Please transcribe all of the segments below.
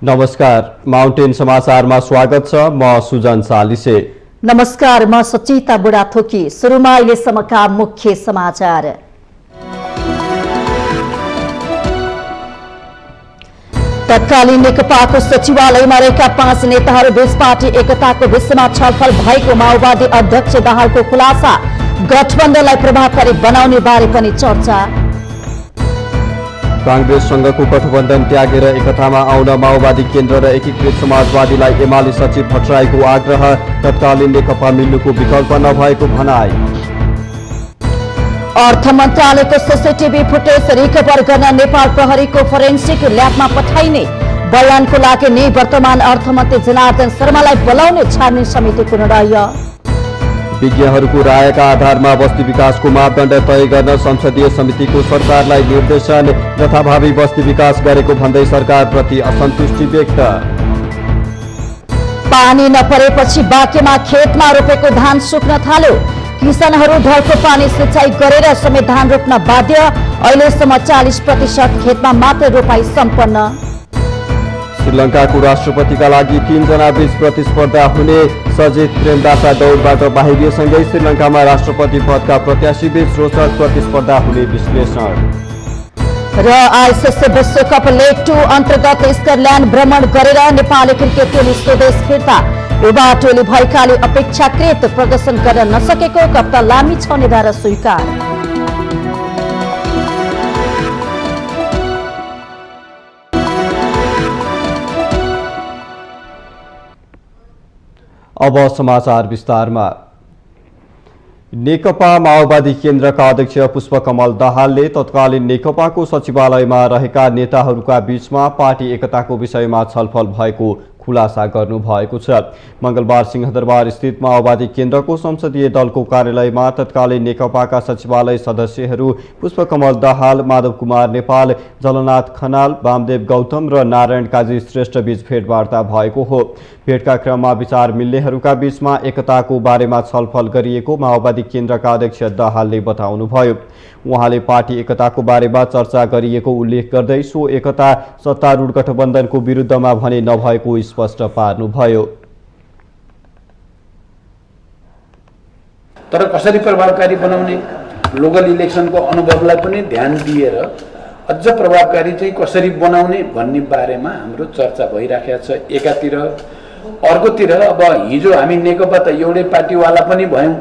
नमस्कार, माउन्टेन समाचारमा स्वागत छ। म सुजन सालिसे। नमस्कार, म सचिता बुढाथोकी। सुरुमा अहिलेसम्मका मुख्य समाचार। तत्कालीन नेकपाको सचिवालयमा रहेका 5 नेताहरू बीच पार्टी एकताको विषयमा छलफल भएको माओवादी अध्यक्ष दाहालको खुलासा। गठबन्धनलाई प्रभावकारी बनाउने बारे पनि चर्चा। कांग्रेससँगको गठबन्धन त्यागेर एकतामा आउन माओवादी केन्द्र र एकीकृत समाजवादीलाई एमाले सचिव भट्टराईको आग्रह। तत्कालीन नेकपा मिल्नुको विकल्प नभएको भनाई। अर्थ मन्त्रालयको सीसीटीभी फुटेज रिकभर गर्न नेपाल प्रहरीको फोरेन्सिक ल्याबमा पठाइने। बयानको लागि निवर्तमान अर्थमन्त्री जनार्दन शर्मालाई बोलाउने छानबिन समितिको निर्णय। विज्ञहरूको रायका आधारमा बस्ती विकासको मापदण्ड तय गर्न संसदीय समितिको सरकारलाई निर्देशन। यथाभावी बस्ती विकास गरेको भन्दै सरकारप्रति असन्तुष्टि व्यक्त। पानी नपरेपछि बाँकीमा खेतमा रोपेको धान सुक्न थाल्यो। किसानहरू ढलको पानी सिँचाइ गरेर समेत धान रोप्न बाध्य। अहिलेसम्म 40% खेतमा मात्र रोपाई सम्पन्न। श्रीलङ्काको राष्ट्रपतिका लागि 3 जना बीच प्रतिस्पर्धा हुने। सजित प्रेमदासा दौडबाट बाहिरिएसँगै श्रीलङ्कामा राष्ट्रपति पदका प्रत्याशी बीच रोचक प्रतिस्पर्धा हुने विश्लेषण। र आइसिसी विश्वकप लेग 2 अन्तर्गत स्कटल्यान्ड भ्रमण गरेर नेपाली क्रिकेट टोली स्वदेश फिर्ता। युवा टोली भएकाले अपेक्षाकृत प्रदर्शन गर्न नसकेको कप्तान लामी छाउनेद्वारा स्वीकार। अब समाचार विस्तारमा। नेकपा माओवादी केन्द्रका अध्यक्ष पुष्पकमल दाहालले तत्कालीन नेकपाको सचिवालयमा रहेका नेताहरूका बीचमा पार्टी एकताको विषयमा छलफल भएको खुलासा गर्नुभएको छ। मंगलबार सिंहदरबार स्थित माओवादी केन्द्रको संसदीय दलको कार्यालयमा तत्कालीन नेकपाका सचिवालय सदस्यहरू पुष्पकमल दाहाल, माधव कुमार नेपाल, जलनाथ खनाल, वामदेव गौतम र नारायण काजी श्रेष्ठ बीच भेटवार्ता भएको हो। भेटका क्रममा विचार मिल्नेहरूका बीचमा एकताको बारेमा छलफल गरिएको माओवादी केन्द्रका अध्यक्ष दाहालले बताउनुभयो। उहाँले पार्टी एकताको बारेमा चर्चा गरिएको उल्लेख गर्दै सो एकता सत्तारूढ गठबन्धनको विरुद्धमा भने नभएको स्पष्ट पार्नुभयो। तर कसरी प्रभावकारी बनाउने, लोकल इलेक्सनको अनुभवलाई पनि ध्यान दिएर अझ प्रभावकारी चाहिँ कसरी बनाउने भन्ने बारेमा हाम्रो चर्चा भइराखेको छ एकातिर। अर्कोतिर अब हिजो हामी नेकपा त एउटै पार्टीवाला पनि भयौँ।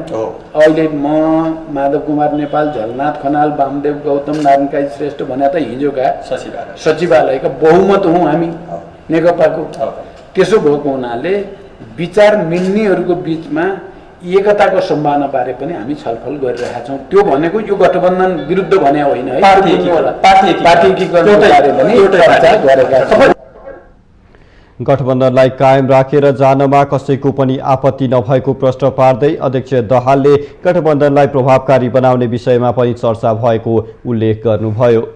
अहिले म, माधव कुमार नेपाल, झलनाथ खनाल, वामदेव गौतम, नारायण काजी श्रेष्ठ भने त हिजोका सचिवालयका बहुमत हौँ हामी नेकपाको। त्यसो भएको हुनाले विचार मिल्नेहरूको बीचमा एकताको सम्भावना बारे पनि हामी छलफल गरिरहेका छौँ। त्यो भनेको यो गठबन्धन विरुद्ध भने होइन है, पार्टी एकीकरणको बारे पनि चर्चा गरेका छौँ। गठबन्धनलाई कायम राखेर जानमा कसैको पनि आपत्ति नभएको प्रश्न पार्दै अध्यक्ष दाहालले गठबन्धनलाई प्रभावकारी बनाउने विषयमा पनि चर्चा भएको उल्लेख गर्नुभयो।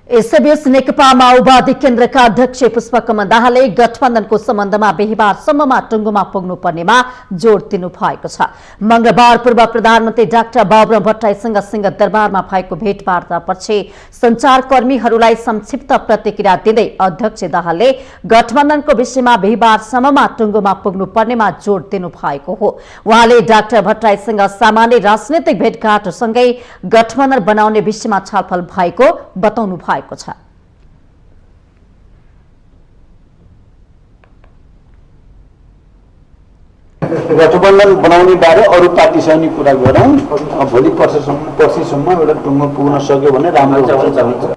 यसैबीच नेकपा माओवादी केन्द्रका अध्यक्ष पुष्पकमल दाहालले गठबन्धनको सम्बन्धमा बिहीबारसम्ममा टुङ्गोमा पुग्नुपर्नेमा जोड दिनु भएको छ। मंगलबार पूर्व प्रधानमन्त्री डाक्टर बाबुराम भट्टराईसँग सिंहदरबारमा भएको भेटवार्तापछि सञ्चारकर्मीहरूलाई संक्षिप्त प्रतिक्रिया दिँदै अध्यक्ष दाहालले गठबन्धनको विषयमा बिहीबारसम्ममा टुङ्गोमा पुग्नुपर्नेमा जोड दिनु भएको हो। उहाँले डाक्टर भट्टराईसँग सामान्य राजनैतिक भेटघाटसँगै गठबन्धन बनाउने विषयमा छलफल भएको बताउनु भएको छ। गठबन्धन बनाउने बारे अरू पार्टीसँग नि कुरा गरौँ। भोलि पर्सिसम्म एउटा टुङ्गो पुग्न सक्यो भने राम्रो हुन्छ।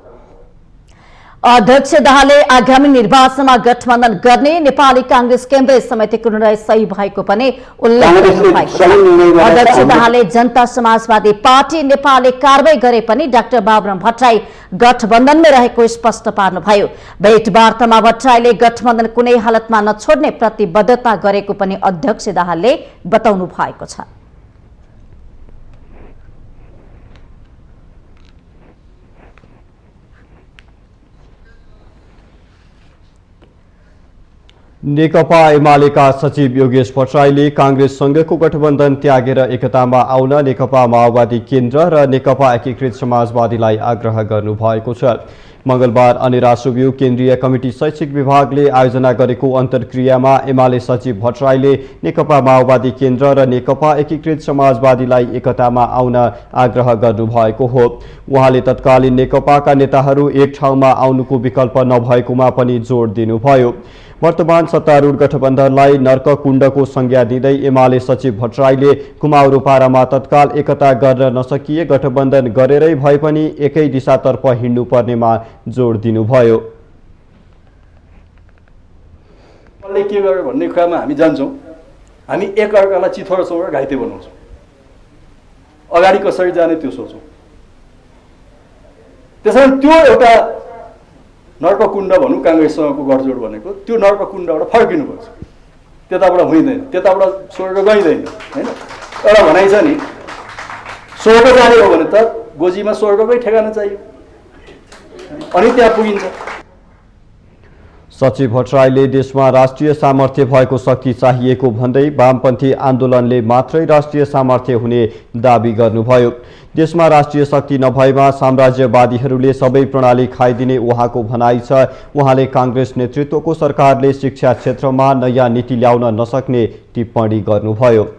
अध्यक्ष दाहालले आगामी निर्वाचनमा गठबन्धन गर्ने नेपाली कांग्रेस केन्द्रीय समितिको निर्णय सही भएको पनि उल्लेख गर्नुभएको छ। अध्यक्ष दाहालले जनता समाजवादी पार्टी नेपालले कारबाही गरे पनि डाक्टर बाबुराम भट्टराई गठबन्धनमै रहेको स्पष्ट पार्नुभयो। भेटवार्तामा भट्टराईले गठबन्धन कुनै हालतमा नछोड्ने प्रतिबद्धता गरेको पनि अध्यक्ष दाहालले बताउनु भएको छ। नेकपा एमालेका सचिव योगेश भट्टराईले कांग्रेससँगको गठबन्धन त्यागेर एकतामा आउन नेकपा माओवादी केन्द्र र नेकपा एकीकृत समाजवादीलाई आग्रह गर्नुभएको छ। मंगलबार अनिरासुब्यू केन्द्रीय कमिटी शैक्षिक विभागले आयोजना गरेको अन्तर्क्रियामा एमाले सचिव भट्टराईले नेकपा माओवादी केन्द्र र नेकपा एकीकृत समाजवादीलाई एकतामा आउन आग्रह गर्नुभएको हो। उहाँले तत्कालीन नेकपाका नेताहरू एक ठाउँमा आउनुको विकल्प नभएकोमा पनि जोड दिनुभयो। वर्तमान सत्तारूढ गठबन्धनलाई नर्ककुण्डको संज्ञा दिँदै एमाले सचिव भट्टराईले कुमाउरो पारामा तत्काल एकता गर्न नसकिए गठबन्धन गरेरै भए पनि एकै दिशातर्फ हिँड्नुपर्नेमा जोड दिनुभयो। के गर्यो भन्ने कुरामा हामी जान्छौँ, हामी एकअर्कालाई चिथोर्छौँ र घाइते बनाउँछौँ। अगाडि कसरी जाने त्यो सोचौँ। त्यसैले त्यो एउटा नर्ककुण्ड भनौँ काङ्ग्रेससँगको गठजोड भनेको त्यो नर्ककुण्डबाट फर्किनुपर्छ। त्यताबाट हुँदैन, त्यताबाट स्वर्ग गइँदैन होइन। एउटा भनाइ छ नि, स्वर्ग जाने हो भने त गोजीमा स्वर्गकै ठेगाना चाहियो अनि त्यहाँ पुगिन्छ। सचिव भट्टराईले देशमा राष्ट्रिय सामर्थ्य भएको शक्ति चाहिएको भन्दै वामपन्थी आन्दोलनले मात्रै राष्ट्रिय सामर्थ्य हुने दावी गर्नुभयो। देशमा राष्ट्रिय शक्ति नभएमा साम्राज्यवादीहरूले सबै प्रणाली खाइदिने उहाँको भनाइ छ। उहाँले कांग्रेस नेतृत्वको सरकारले शिक्षा क्षेत्रमा नयाँ नीति ल्याउन नसक्ने टिप्पणी गर्नुभयो।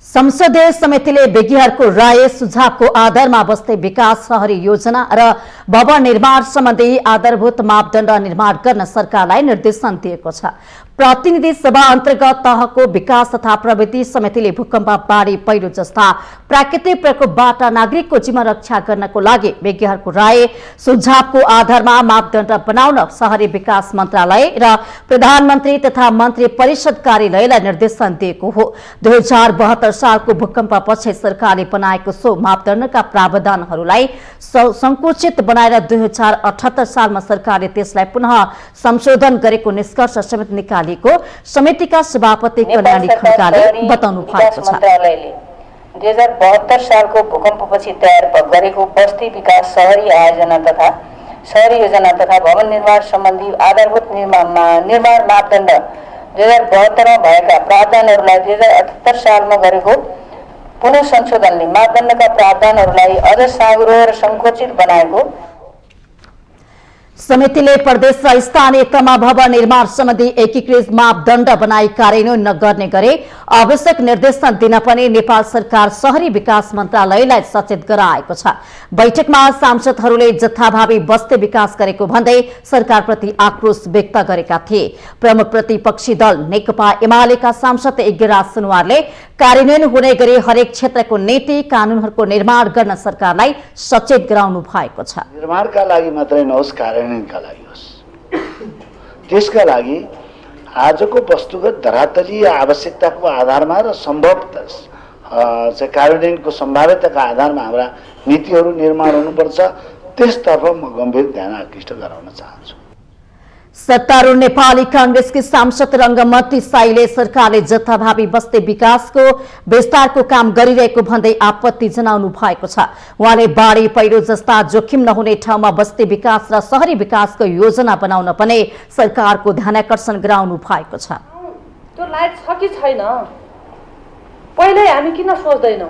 संसदीय समितिले विज्ञहरूको राय सुझावको आधारमा बस्दै विकास शहरी योजना र भवन निर्माण सम्बन्धी आधारभूत मापदण्ड निर्माण गर्न सरकारलाई निर्देशन दिएको छ। प्रतिनिधि सभा अन्तर्गत तहको विकास तथा प्रविधि समितिले भूकम्प, बाढी, पहिरो जस्ता प्राकृतिक प्रकोपबाट नागरिकको जीवन रक्षा गर्नको लागि विज्ञहरूको राय सुझावको आधारमा मापदण्ड बनाउन शहरी विकास मन्त्रालय र प्रधानमन्त्री तथा मन्त्री परिषद कार्यालयलाई निर्देशन दिएको हो। 2072 सालको भूकम्पपछि सरकारले बनाएको सो मापदण्डका प्रावधानहरूलाई संकुचित बनाएर 2078 सालमा सरकारले त्यसलाई पुनः संशोधन गरेको निष्कर्ष समेत निकालेको समितिका सभापति कल्याणी खड्काले बताउनु भएको छ। 2072 सालको भूकम्पपछि तयार गरेको बस्ती विकास शहरी योजना तथा भवन निर्माण सम्बन्धी आधारभूत निर्माण मापदण्ड 2072 मा भएका प्रावधानहरूलाई 2078 सालमा गरेको पुनः संशोधनले मापदण्डका प्रावधानहरूलाई अझ साँघुरो र संकुचित बनाएको समितिले प्रदेश र स्थानीय तहमा भवन निर्माण सम्बन्धी एकीकृत मापदण्ड बनाई कार्यान्वयन नगर्ने गरी आवश्यक निर्देशन दिन पनि नेपाल सरकार शहरी विकास मन्त्रालयलाई सचेत गराएको छ। बैठकमा सांसदहरूले जथाभावी बस्ती विकास गरेको भन्दै सरकारप्रति आक्रोश व्यक्त गरेका थिए। प्रमुख प्रतिपक्षी दल नेकपा एमालेका सांसद यज्ञराज सुनवारले कार्यान्वयन हुने गरी हरेक क्षेत्रको नीति कानूनहरूको निर्माण गर्न सरकारलाई सचेत गराउनु भएको छ। निर्माणका लागि मात्रै नहोस्, कार्यान्वयनका लागि होस्। त्यसका लागि आजको वस्तुगत धरातलीय आवश्यकताको आधारमा र सम्भवतः कार्यान्वयनको सम्भाव्यताका आधारमा हाम्रा नीतिहरू निर्माण हुनुपर्छ। त्यसतर्फ म गम्भीर ध्यान आकृष्ट गराउन चाहन्छु। सत्तारूढ नेपाली कांग्रेसकी सांसद रंगमती साईले सरकारले जथाभावी बस्ती विकासको विस्तारको काम गरिरहेको भन्दै आपत्ति जनाउनु भएको छ। उहाँले बाढी, पहिरो जस्ता जोखिम नहुने ठाउँमा बस्ती विकास र शहरी विकासको योजना बनाउन पनि सरकारको ध्यानाकर्षण गराउनु भएको छ। त्यो लायक छ कि छैन पहिले हामी किन सोच्दैनौँ?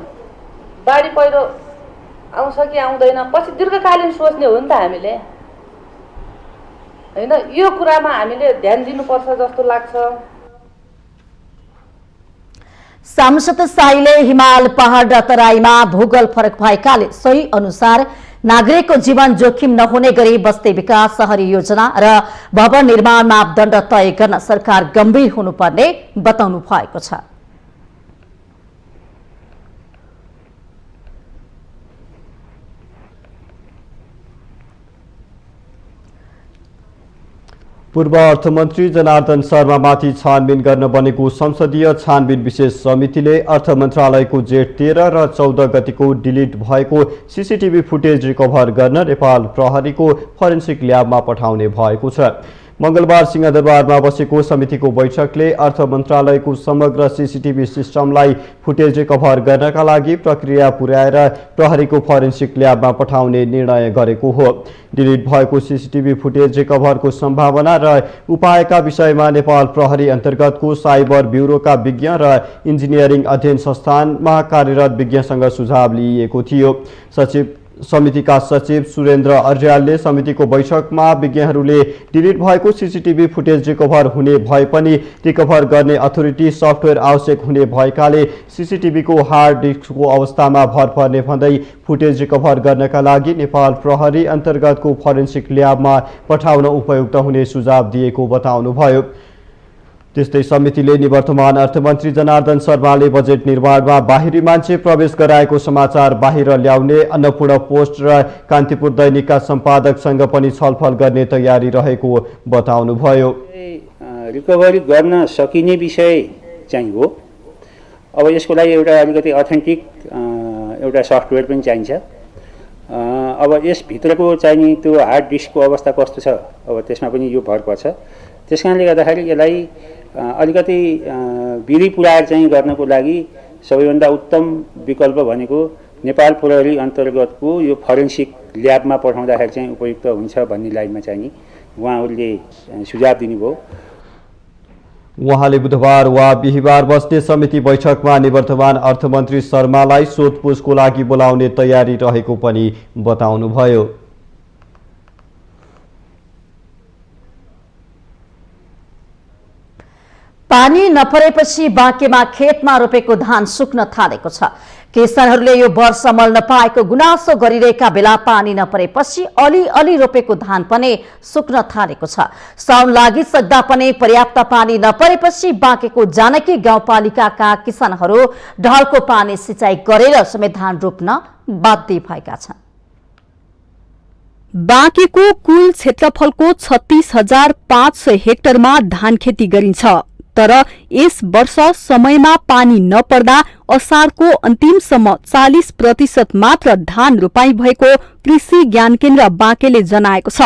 बाढी पहिरो आउँछ कि आउँदैन पछि दीर्घकालीन सोच्ने हो नि त हामीले, हैन? यो कुरामा हामीले ध्यान दिनुपर्छ जस्तो लाग्छ। सांसद साईले हिमाल, पहाड र तराईमा भूगोल फरक भएकाले सही अनुसार नागरिकको जीवन जोखिम नहुने गरी बस्ती विकास, शहरी योजना र भवन निर्माण मापदण्ड तय गर्न सरकार गम्भीर हुनुपर्ने बताउनु भएको छ। पूर्व अर्थमन्त्री जनार्दन शर्मामाथि छानबिन गर्न बनेको संसदीय छानबिन विशेष समितिले अर्थ मन्त्रालयको जेठ 13 र 14 गतिको डिलिट भएको सीसीटीभी फुटेज रिकभर गर्न नेपाल प्रहरीको फोरेन्सिक ल्याबमा पठाउने भएको छ। मंगलबार सिंहदरबारमा बसेको समितिको बैठकले अर्थ मन्त्रालयको समग्र सीसीटीभी सिस्टमलाई फुटेज रिकभर गर्नका लागि प्रक्रिया पुर्याएर प्रहरीको फोरेन्सिक ल्याबमा पठाउने निर्णय गरेको हो। डिलिट भएको सीसीटीभी फुटेज रिकभरको सम्भावना र उपायका विषयमा नेपाल प्रहरी अन्तर्गतको साइबर ब्युरोका विज्ञ र इन्जिनियरिङ अध्ययन संस्थानमा कार्यरत विज्ञसँग सुझाव लिइएको थियो। समितिका सचिव सुरेन्द्र अर्यालले समितिको बैठकमा विज्ञहरूले डिलिट भएको सीसीटीभी फुटेज रिकभर हुने भए पनि रिकभर गर्ने अथोरिटी सफ्टवेयर आवश्यक हुने भएकाले सीसीटीभीको हार्ड डिस्कको अवस्थामा भर पर्ने भन्दै फुटेज रिकभर गर्नका लागि नेपाल प्रहरी अन्तर्गतको फोरेन्सिक ल्याबमा पठाउन उपयुक्त हुने सुझाव दिएको बताउनुभयो। त्यस्तै समितिले निवर्तमान अर्थमन्त्री जनार्दन शर्माले बजेट निर्माणमा बाहिरी मान्छे प्रवेश गराएको समाचार बाहिर ल्याउने अन्नपूर्ण पोस्ट र कान्तिपुर दैनिकका सम्पादकसँग पनि छलफल गर्ने तयारी रहेको बताउनुभयो। रिकभरी गर्न सकिने विषय चाहिँ हो। अब यसको लागि एउटा अलिकति अथेन्टिक एउटा सफ्टवेयर पनि चाहिन्छ। अब यसभित्रको चाहिँ त्यो हार्ड डिस्कको अवस्था कस्तो छ, अब त्यसमा पनि यो भर पर्छ। त्यस कारणले गर्दाखेरि यसलाई अलिकति विधि पुऱ्याएर चाहिँ गर्नको लागि सबैभन्दा उत्तम विकल्प भनेको नेपाल प्रहरी अन्तर्गतको यो फोरेन्सिक ल्याबमा पठाउँदाखेरि चाहिँ उपयुक्त हुन्छ भन्ने लाइनमा चाहिँ उहाँहरूले सुझाव दिनुभयो। उहाँले बुधबार वा बिहिबार बस्ने समिति बैठकमा निवर्तमान अर्थमन्त्री शर्मालाई सोधपुछको लागि बोलाउने तयारी रहेको पनि बताउनुभयो। पानी नपरेपछि बाँकेमा खेतमा रोपेको धान सुक्न थालेको छ। किसानहरूले यो वर्ष मल नपाएको गुनासो गरिरहेका बेला पानी नपरेपछि अलि रोपेको धान पनि सुक्न थालेको छ। साउन लागिसक्दा पनि पर्याप्त पानी नपरेपछि बाँकेको जानकी गाउँपालिकाका किसानहरू ढलको पानी सिँचाइ गरेर समेत धान रोप्न बाध्य भएका छन्। बाँकेको कुल क्षेत्रफलको 36,500 हेक्टरमा धान खेती गरिन्छ। तर यस वर्ष समयमा पानी नपर्दा असारको अन्तिमसम्म 40% मात्र धान रोपाई भएको कृषि ज्ञान केन्द्र बाँकेले जनाएको छ।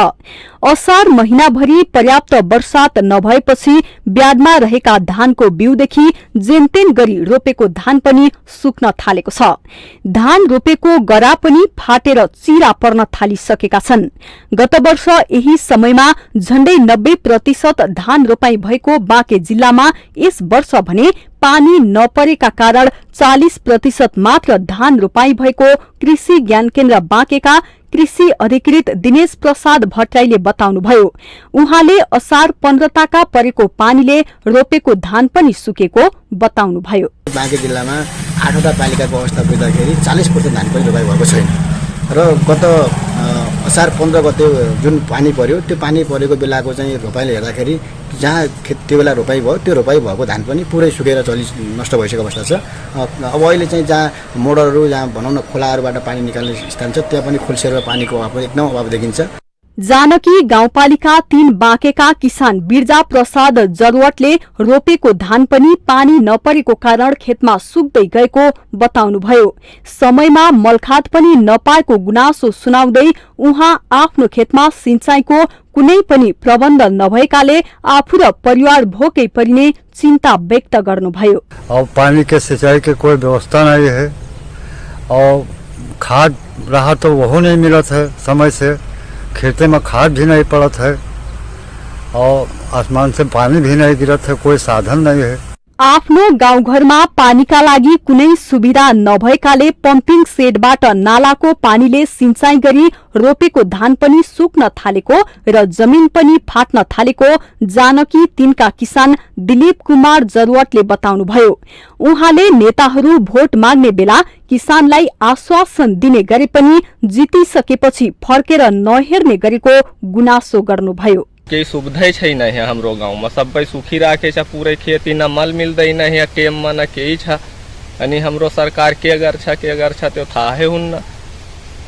असार महिनाभरि पर्याप्त वर्षात नभएपछि ब्याडमा रहेका धानको बिउदेखि जेनतेन गरी रोपेको धान पनि सुक्न थालेको छ। धान रोपेको गरा पनि फाटेर चिरा पर्न थालिसकेका छन्। गत वर्ष यही समयमा झण्डै 90% धान रोपाई भएको बाँके जिल्लामा यस वर्ष भने पानी नपरेका कारण 40% मात्र धान रोपाई भएको कृषि ज्ञान केन्द्र बाँकेका कृषि अधिकृत दिनेश प्रसाद भट्टराईले बताउनुभयो। उहाँले असार 15 परेको पानीले रोपेको धान पनि सुकेको बताउनुभयो। बाँके जिल्लामा 8वटा पालिकाको अवस्था बुझ्दाखेरि 40% धान पनि रोपाई भएको छैन र गत असार 15 गते जुन पानी पर्यो त्यो पानी परेको बेलाको चाहिँ रोपाइले हेर्दाखेरि जहाँ त्यो बेला रोपाई भयो त्यो रोपाई भएको धान पनि पुरै सुकेर नष्ट भइसकेको अवस्था छ। अब अहिले चाहिँ जहाँ मोडरहरू जहाँ भनौँ न खोलाहरूबाट पानी निकाल्ने स्थान छ त्यहाँ पनि खोल्सेर पानीको अभाव एकदम अभाव देखिन्छ। जानकी गाउँपालिका 3 बाँकेका किसान बिर्जा प्रसाद जरुवटले रोपेको धान पनि पानी नपरेको कारण खेतमा सुक्दै गएको बताउनुभयो। समयमा मलखात पनि नपाएको गुनासो सुनाउँदै उहाँ आफ्नो खेतमा सिंचाइको कुनै पनि प्रबन्ध नभएकाले आफू र परिवार भोकै परिने चिन्ता व्यक्त गर्नुभयो। अब पानी के सिंचाई के कोई व्यवस्था नहीं है और खाद रहा तो वो नहीं मिलत है, समय से खेते में खाद भी नहीं पड़त है और आसमान से पानी भी नहीं गिरत है, कोई साधन नहीं है। आफ्नो गाउँघरमा पानीका लागि कुनै सुविधा नभएकाले पम्पिङ सेटबाट नालाको पानीले सिंचाइ गरी रोपेको धान पनि सुक्न थालेको र जमिन पनि फाट्न थालेको जानकी 3 का किसान दिलीप कुमार जरुवटले बताउनुभयो। उहाँले नेताहरू भोट माग्ने बेला किसानलाई आश्वासन दिने गरे पनि जितिसकेपछि फर्केर नहेर्ने गरेको गुनासो गर्नुभयो। केही सुविधै छैन यहाँ हाम्रो गाउँमा, सबै सुखी राखे छ, पुरै खेती न मल मिल्दैन यहाँ टेममा न केही छ। अनि हाम्रो सरकार के गर्छ त्यो थाहै हुन्न।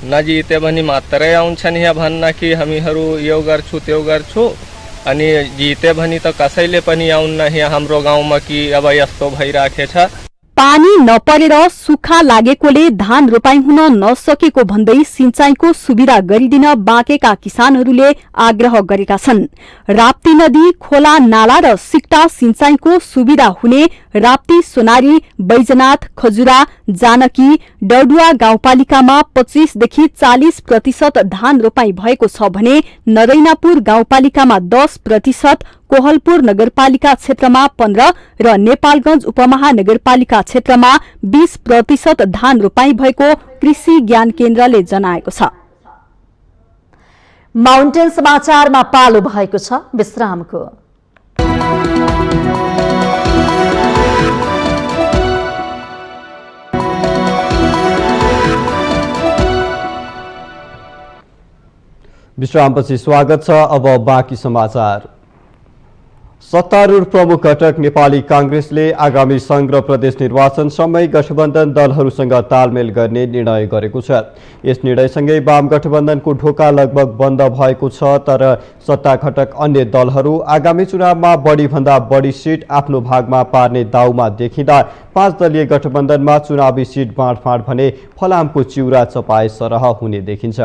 न जिते भने मात्रै आउँछन् यहाँ भन्न कि हामीहरू यो गर्छु त्यो गर्छु, अनि जिते भने त कसैले पनि आउन्न यहाँ हाम्रो गाउँमा कि अब यस्तो भइराखेछ। पानी नपरेर सुक्खा लागेकोले धान रोपाई हुन नसकेको भन्दै सिंचाईको सुविधा गरिदिन बाँकेका किसानहरूले आग्रह गरेका छन्। राप्ती नदी, खोला, नाला र सिक्टा सिंचाईको सुविधा हुने राप्ती, सोनारी, बैजनाथ, खजुरा, जानकी, डडुवा गाउँपालिकामा 25 देखि 40% धान रोपाई भएको छ भने नरैनापुर गाउँपालिकामा 10%, कोहलपुर नगरपालिका क्षेत्रमा 15 र नेपालगञ्ज उपमहानगरपालिका क्षेत्रमा 20% धान रोपाई भएको कृषि ज्ञान केन्द्रले जनाएको छ। माउन्टेन समाचारमा पालो भएको छ विश्रामको। विश्रामपछि स्वागत छ। अब बाँकी समाचार। सत्तारूढ प्रमुख घटक नेपाली कांग्रेसले आगामी संघ र प्रदेश निर्वाचन समय गठबन्धन दलहरूसँग तालमेल गर्ने निर्णय गरेको छ। यस निर्णयसँगै वाम गठबन्धनको ढोका लगभग बन्द भएको छ। तर सत्ता घटक अन्य दलहरू आगामी चुनावमा बढीभन्दा बढी सिट आफ्नो भागमा पार्ने दाउमा देखिँदा 5 दलीय गठबन्धनमा चुनावी सिट बाँडफाँड भने फलामको चिउरा चपाए सरह हुने देखिन्छ।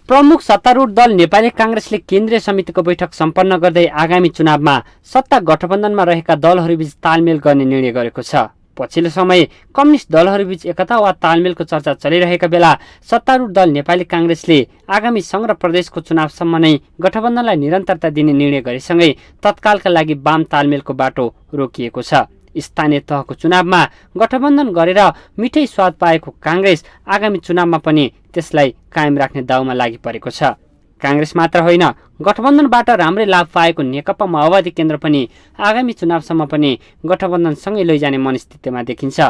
प्रमुख सत्तारूढ दल नेपाली कांग्रेसले केन्द्रीय समितिको बैठक सम्पन्न गर्दै आगामी चुनावमा सत्ता गठबन्धनमा रहेका दलहरूबीच तालमेल गर्ने निर्णय गरेको छ। पछिल्लो समय कम्युनिस्ट दलहरूबीच एकता वा तालमेलको चर्चा चलिरहेका बेला सत्तारूढ दल नेपाली कांग्रेसले आगामी संघ र प्रदेशको चुनावसम्म नै गठबन्धनलाई निरन्तरता दिने निर्णय गरेसँगै तत्कालका लागि वाम तालमेलको बाटो रोकिएको छ। स्थानीय तहको चुनावमा गठबन्धन गरेर मिठै स्वाद पाएको कांग्रेस आगामी चुनावमा पनि त्यसलाई कायम राख्ने दाउमा लागि परेको छ। कांग्रेस मात्र होइन, गठबन्धनबाट राम्रै लाभ पाएको नेकपा माओवादी केन्द्र पनि आगामी चुनावसम्म पनि गठबन्धनसँगै लैजाने मनस्थितिमा देखिन्छ।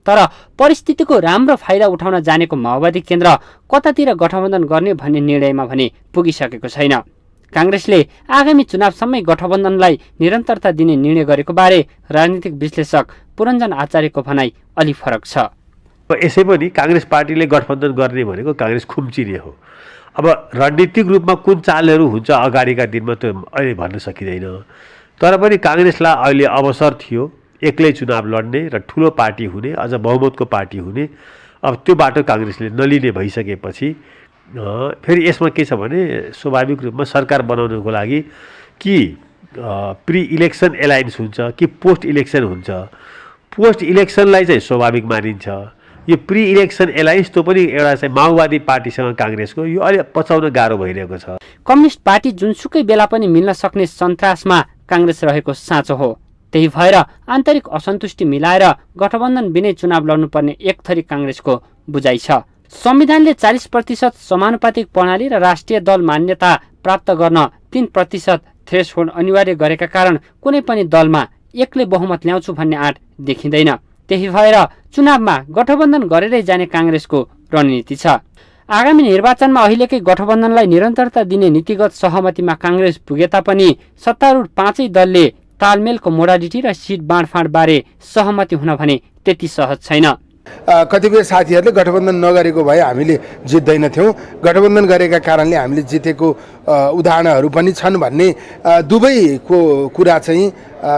तर परिस्थितिको राम्रो फाइदा उठाउन जानेको माओवादी केन्द्र कतातिर गठबन्धन गर्ने भन्ने निर्णयमा भने पुगिसकेको छैन। कांग्रेसले आगामी चुनावसम्मै गठबन्धनलाई निरन्तरता दिने निर्णय गरेको बारे राजनीतिक विश्लेषक पुरञ्जन आचार्यको भनाई अलि फरक छ। यसै पनि कांग्रेस पार्टीले गठबन्धन गर्ने भनेको कांग्रेस खुम्चिने हो। अब रणनीतिक रूपमा कुन चालहरू हुन्छ अगाडिका दिनमा त्यो अहिले भन्न सकिँदैन। तर पनि कांग्रेसलाई अहिले अवसर थियो एक्लै चुनाव लड्ने र ठुलो पार्टी हुने, अझ बहुमतको पार्टी हुने। अब त्यो बाटो कांग्रेसले नलिने भइसकेपछि फेरि यसमा के छ भने स्वाभाविक रूपमा सरकार बनाउनको लागि कि प्री इलेक्सन एलायन्स हुन्छ कि पोस्ट इलेक्सन हुन्छ। पोस्ट इलेक्सनलाई चाहिँ स्वाभाविक मानिन्छ। यो प्री इलेक्सन एलायन्स त्यो पनि एउटा चाहिँ माओवादी पार्टीसँग कांग्रेसको यो अलि पचाउन गाह्रो भइरहेको छ। कम्युनिस्ट पार्टी जुनसुकै बेला पनि मिल्न सक्ने सन्तासमा कांग्रेस रहेको साँचो हो। त्यही भएर आन्तरिक असन्तुष्टि मिलाएर गठबन्धन बिनै चुनाव लड्नुपर्ने एक थरी कांग्रेसको बुझाइ छ। संविधानले 40% समानुपातिक प्रणाली र राष्ट्रिय दल मान्यता प्राप्त गर्न 3% थ्रेसहोल्ड अनिवार्य गरेका कारण कुनै पनि दलमा एक्लै बहुमत ल्याउँछु भन्ने आँट देखिँदैन। त्यही भएर चुनावमा गठबन्धन गरेरै जाने कांग्रेसको रणनीति छ। आगामी निर्वाचनमा अहिलेकै गठबन्धनलाई निरन्तरता दिने नीतिगत सहमतिमा कांग्रेस पुगे तापनि सत्तारूढ 5 दलले तालमेलको मोडालिटी र सिट बाँडफाँड बारे सहमति हुन भने त्यति सहज छैन। कतिपय साथीहरूले गठबन्धन नगरेको भए हामीले जित्दैनथ्यौँ, गठबन्धन गरेका कारणले हामीले जितेको उदाहरणहरू पनि छन् भन्ने दुवैको कुरा चाहिँ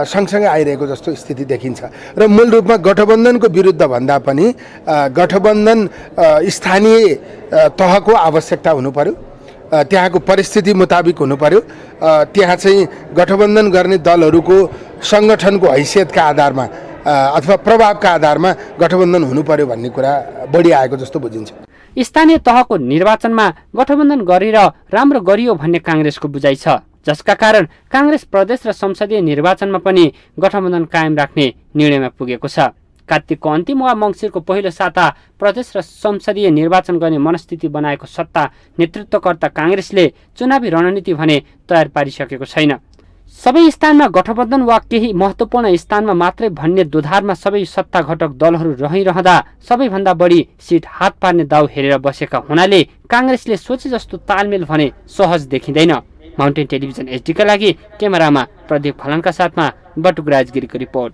सँगसँगै आइरहेको जस्तो स्थिति देखिन्छ। र मूल रूपमा गठबन्धनको विरुद्ध भन्दा पनि गठबन्धन स्थानीय तहको आवश्यकता हुनु पर्यो, त्यहाँको परिस्थिति मुताबिक हुनु पर्यो। त्यहाँ चाहिँ गठबन्धन गर्ने दलहरूको सङ्गठनको हैसियतका आधारमा अथवा प्रभावका आधारमा गठबन्धन हुनु पर्यो भन्ने कुरा बढी आएको जस्तो बुझिन्छ। स्थानीय तहको निर्वाचनमा गठबन्धन गरेर राम्रो गरियो भन्ने कांग्रेसको बुझाइ छ, जसका कारण कांग्रेस प्रदेश र संसदीय निर्वाचनमा पनि गठबन्धन कायम राख्ने निर्णयमा पुगेको छ। कार्तिकको अन्तिम वा मङ्सिरको पहिलो साता प्रदेश र संसदीय निर्वाचन गर्ने मनस्थिति बनाएको सत्ता नेतृत्वकर्ता कांग्रेसले चुनावी रणनीति भने तयार पारिसकेको छैन। सबै स्थानमा गठबन्धन वा केही महत्त्वपूर्ण स्थानमा मात्रै भन्ने दुधारमा सबै सत्ता घटक दलहरू रहिरहँदा सबैभन्दा बढी सिट हात पार्ने दाउ हेरेर बसेका हुनाले कांग्रेसले सोचे जस्तो तालमेल भने सहज देखिँदैन। माउन्टेन टेलिभिजन एचडीका लागि क्यामेरामा प्रदीप फलानका साथमा बटुक राजगिरीको रिपोर्ट।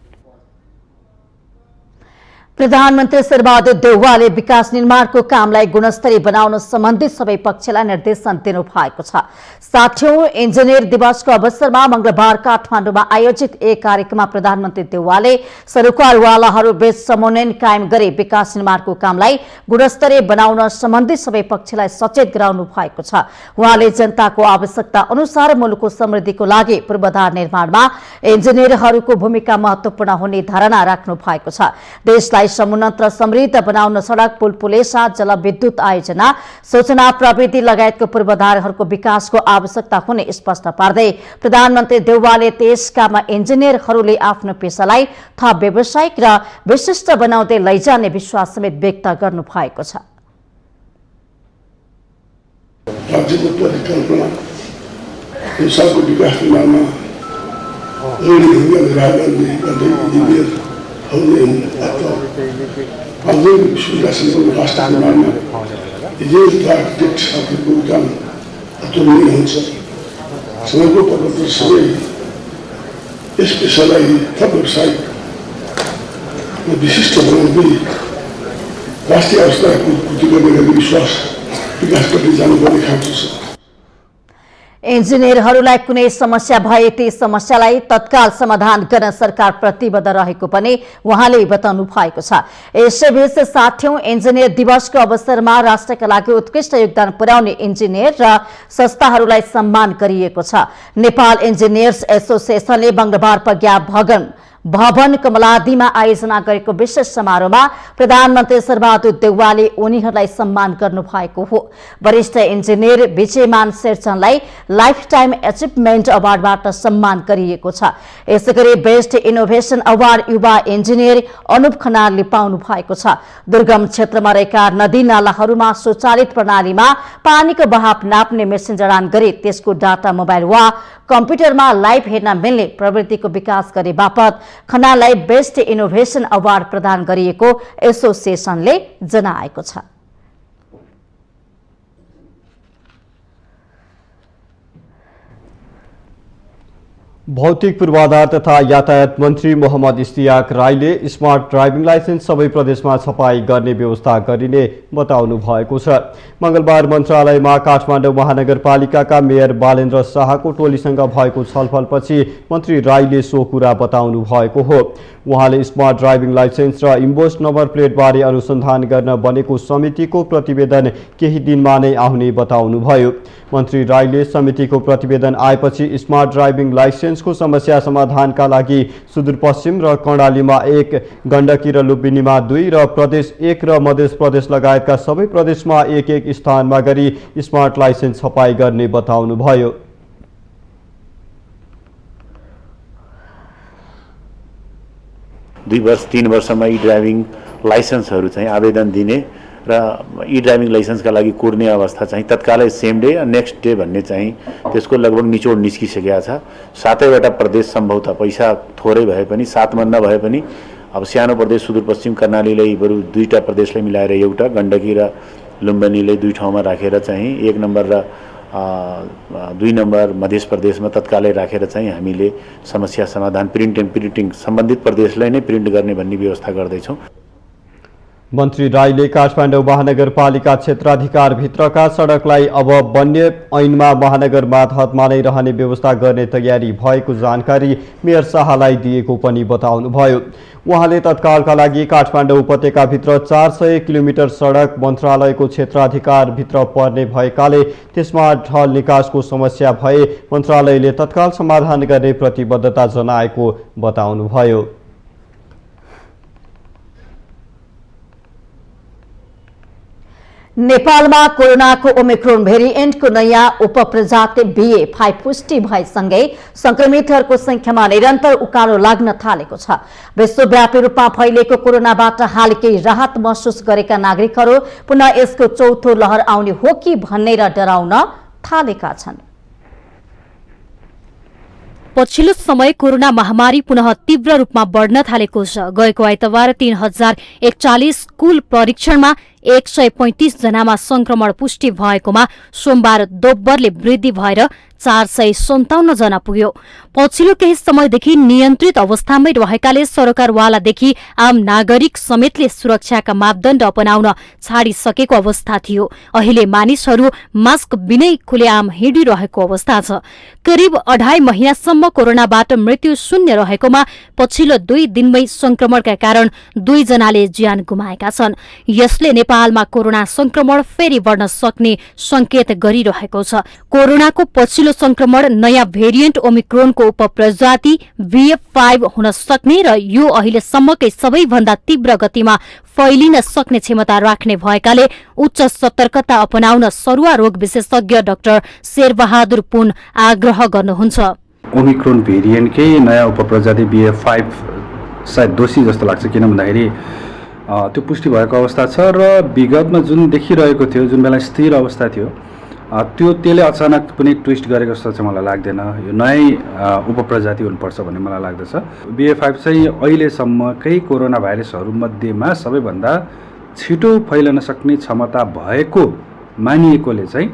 प्रधानमन्त्री शेरबहादुर देउवाले विकास निर्माणको कामलाई गुणस्तरीय बनाउन सम्बन्धित सबै पक्षलाई निर्देशन दिनुभएको छ। 60औं इन्जिनियर दिवसको अवसरमा मंगलबार काठमाडौँमा आयोजित एक कार्यक्रममा प्रधानमन्त्री देउवाले सरोकारवालाहरू बीच समन्वय कायम गरी विकास निर्माणको कामलाई गुणस्तरीय बनाउन सम्बन्धित सबै पक्षलाई सचेत गराउनु भएको छ। उहाँले जनताको आवश्यकता अनुसार मुलुकको समृद्धिको लागि पूर्वाधार निर्माणमा इन्जिनियरहरूको भूमिका महत्वपूर्ण हुने धारणा राख्नु भएको छ। देशलाई समुन्नत र समृद्ध बनाउन सड़क, पुल, पुलेसा, जलविद्युत आयोजना, सूचना प्रविधि लगायतको पूर्वाधारहरूको विकासको आवश्यकता हुने स्पष्ट पार्दै प्रधानमन्त्री देउवाले त्यसकामा इन्जिनियरहरूले आफ्नो पेशालाई थप व्यावसायिक र विशिष्ट बनाउँदै लैजाने विश्वास समेत व्यक्त गर्नु भएको छ। राज्यको परिकल्पना देशको विकास निर्माणमा राष्ट्र निर्माणमा आर्किटेक्टहरूको काम अतुलनीय हुन्छ। समयको प्रवर्तन सबै यस पेसालाई थप व्यावसायिक विशिष्ट बनाउँदै राष्ट्रिय अवस्थाको पूर्ति गर्ने गरी विश्वास विकासपट्टि जानुपर्ने खाँचो छ। इन्जिनियरहरूलाई कुनै समस्या भए ती समस्यालाई तत्काल समाधान गर्न सरकार प्रतिबद्ध रहेको पनि उहाँले बताउनु भएको छ। यसैबीच 60औं इन्जिनियर दिवसको अवसरमा राष्ट्रका लागि उत्कृष्ट योगदान पुर्याउने इन्जिनियर र संस्थाहरूलाई सम्मान गरिएको छ। नेपाल इन्जिनियर्स एसोसिएसनले मंगलबार प्रज्ञा भवन कमलादीमा आयोजना गरेको विशेष समारोहमा प्रधानमन्त्री शेरबहादुर देउवाले उनीहरूलाई सम्मान गर्नु भएको हो। वरिष्ठ engineer Vijayman शेरचनलाई life time achievement अवार्डबाट सम्मान गरिएको छ। यसैगरी बेस्ट इनोभेसन अवार्ड युवा इन्जिनियर अनुप खनालले पाउनु भएको छ। दुर्गम क्षेत्रमा रहेका नदी नालाहरूमा स्वचालित प्रणालीमा पानीको बहाव नाप्ने मेसिन जडान गरी त्यसको डाटा मोबाइल वा कम्प्युटरमा लाइभ हेर्न मिल्ने प्रवृत्तिको विकास गरे बापत खनाललाई बेस्ट इनोभेसन अवार्ड प्रदान गरिएको एसोसिएसनले जनाएको छ। भौतिक पूर्वाधार तथा यातायात मन्त्री मोहम्मद इस्तियाक राईले स्मार्ट ड्राइभिङ लाइसेन्स सबै प्रदेशमा छपाई गर्ने व्यवस्था गरिने बताउनु भएको छ। मंगलबार मन्त्रालयमा काठमाडौँ महानगरपालिकाका मेयर बालेन्द्र शाहको टोलीसँग भएको छलफलपछि मन्त्री राईले सो कुरा बताउनु भएको हो। उहाँले स्मार्ट ड्राइभिङ लाइसेन्स र इम्बोस नम्बर प्लेटबारे अनुसन्धान गर्न बनेको समितिको प्रतिवेदन केही दिनमा नै आउने बताउनुभयो। मन्त्री राईले समितिको प्रतिवेदन आएपछि स्मार्ट ड्राइभिङ लाइसेन्सको समस्या समाधानका लागि सुदूरपश्चिम र कर्णालीमा 1, गण्डकी र लुम्बिनीमा 2 र प्रदेश 1 र मध्य प्रदेश लगायतका सबै प्रदेशमा 1-1 स्थानमा गरी स्मार्ट लाइसेन्स छपाई गर्ने बताउनुभयो। दुई वर्ष 3 वर्षमा ई ड्राइभिङ लाइसेन्सहरू चाहिँ आवेदन दिने र ई ड्राइभिङ लाइसेन्सका लागि कुर्ने अवस्था चाहिँ तत्कालै सेम डे नेक्स्ट डे भन्ने चाहिँ त्यसको लगभग निचोड निस्किसकेको छ। 7वटा प्रदेश सम्भवतः पैसा थोरै भए पनि 7 भन्दा भए पनि अब सानो प्रदेश सुदूरपश्चिम कर्णालीलाई बरु 2टा प्रदेशलाई मिलाएर एउटा, गण्डकी र लुम्बिनीलाई 2 ठाउँमा राखेर चाहिँ 1 नम्बर र 2 नम्बर मध्य प्रदेशमा तत्कालै राखेर चाहिँ हामीले समस्या समाधान प्रिन्टिङ सम्बन्धित प्रदेशलाई नै प्रिन्ट गर्ने भन्ने व्यवस्था गर्दैछौँ। मन्त्री राईले काठमाडौँ महानगरपालिका क्षेत्राधिकारभित्रका सडकलाई अब वन्य ऐनमा महानगर मातहतमा नै रहने व्यवस्था गर्ने तयारी भएको जानकारी मेयर शाहलाई दिएको पनि बताउनुभयो। उहाँले तत्कालका लागि काठमाडौँ उपत्यकाभित्र 400 किलोमिटर सडक मन्त्रालयको क्षेत्राधिकारभित्र पर्ने भएकाले त्यसमा ढल निकासको समस्या भए मन्त्रालयले तत्काल समाधान गर्ने प्रतिबद्धता जनाएको बताउनुभयो। नेपालमा कोरोनाको ओमिक्रोन भेरिएन्टको नयाँ उपप्रजाति BA.5 पुष्टि भएसँगै संक्रमितहरूको संख्यामा निरन्तर उकालो लाग्न थालेको छ। विश्वव्यापी रूपमा फैलिएको कोरोनाबाट हाल केही राहत महसुस गरेका नागरिकहरू पुनः यसको चौथो लहर आउने हो कि भन्ने डराउन थालेका छन्। पछिल्लो समय कोरोना महामारी पुनः तीव्र रूपमा बढ्न थालेको छ। गएको आइतबार 3041 कुल परीक्षणमा 135 जनामा संक्रमण पुष्टि भएकोमा सोमबार दोब्बरले वृद्धि भएर 457 जना पुग्यो। पछिल्लो केही समयदेखि नियन्त्रित अवस्थामै रहेकाले सरकारवालादेखि आम नागरिक समेतले सुरक्षाका मापदण्ड अपनाउन छाडिसकेको अवस्था थियो। अहिले मानिसहरू मास्क बिनै खुलेआम हिँडिरहेको अवस्था छ। करिब 2.5 महिनासम्म कोरोनाबाट मृत्यु शून्य रहेकोमा पछिल्लो 2 दिनमै संक्रमणका कारण 2 जनाले ज्यान गुमाएका छन्। यसले नेपालमा कोरोना संक्रमण फेरि बढ्न सक्ने संकेत गरिरहेको छ। कोरोनाको पछिल्लो संक्रमण नयाँ भेरिएन्ट ओमिक्रोनको उपप्रजाति BF5 हुन सक्ने र यो अहिलेसम्मकै सबैभन्दा तीव्र गतिमा फैलिन सक्ने क्षमता राख्ने भएकाले उच्च सतर्कता अपनाउन सरुवा रोग विशेषज्ञ डाक्टर शेरबहादुर पुन आग्रह गर्नुहुन्छ। ओमिक्रोन भेरिएन्टकै नयाँ उपप्रजाति BF5 सायद दोषी जस्तो लाग्छ, किन भन्दाखेरि त्यो पुष्टि भएको अवस्था छ र विगतमा जुन देखिरहेको थियो, जुन बेला स्थिर अवस्था थियो, त्यसले अचानक पनि ट्विस्ट गरेको जस्तो चाहिँ मलाई लाग्दैन। यो नयाँ उपप्रजाति हुनुपर्छ भन्ने मलाई लाग्दछ। BF5 चाहिँ अहिलेसम्मकै कोरोना भाइरसहरूमध्येमा सबैभन्दा छिटो फैलन सक्ने क्षमता भएको मानिएकोले चाहिँ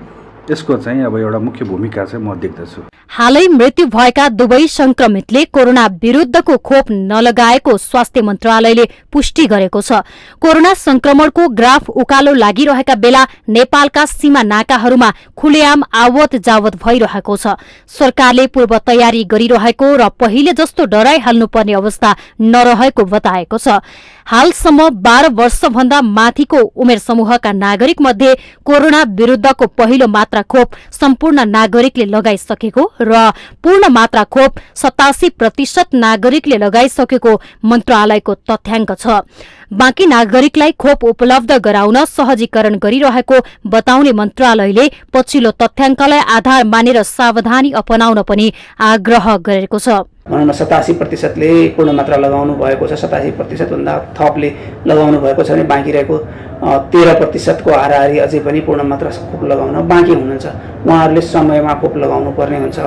यसको चाहिँ अब एउटा मुख्य भूमिका चाहिँ म देख्दछु। हालै मृत्यु भएका दुवै संक्रमितले कोरोना विरुद्धको खोप नलगाएको स्वास्थ्य मन्त्रालयले पुष्टि गरेको छ। कोरोना संक्रमणको ग्राफ उकालो लागिरहेका बेला नेपालका सीमा नाकाहरूमा खुलेआम आवत जावत भइरहेको छ। सरकारले पूर्व तयारी गरिरहेको र पहिले जस्तो डराइहाल्नुपर्ने अवस्था नरहेको बताएको छ। हालसम्म 12 वर्षभन्दा माथिको उमेर समूहका नागरिक मध्ये कोरोना विरुद्धको पहिलो मात्रा खोप सम्पूर्ण नागरिकले लगाइसकेको र पूर्ण मात्रा खोप 87% नागरिकले लगाइसकेको मन्त्रालयको तथ्याङ्क छ। बाँकी नागरिकलाई खोप उपलब्ध गराउन सहजीकरण गरिरहेको बताउने मन्त्रालयले पछिल्लो तथ्याङ्कलाई आधार मानेर सावधानी अपनाउन पनि आग्रह गरेको छ। भनौँ न 87%ले पूर्ण मात्रा लगाउनु भएको छ, 87% भन्दा थपले लगाउनु भएको छ भने बाँकी रहेको 13% को हाराहारी अझै पनि पूर्ण मात्रा खोप लगाउन बाँकी हुनुहुन्छ। उहाँहरूले समयमा खोप लगाउनु पर्ने हुन्छ।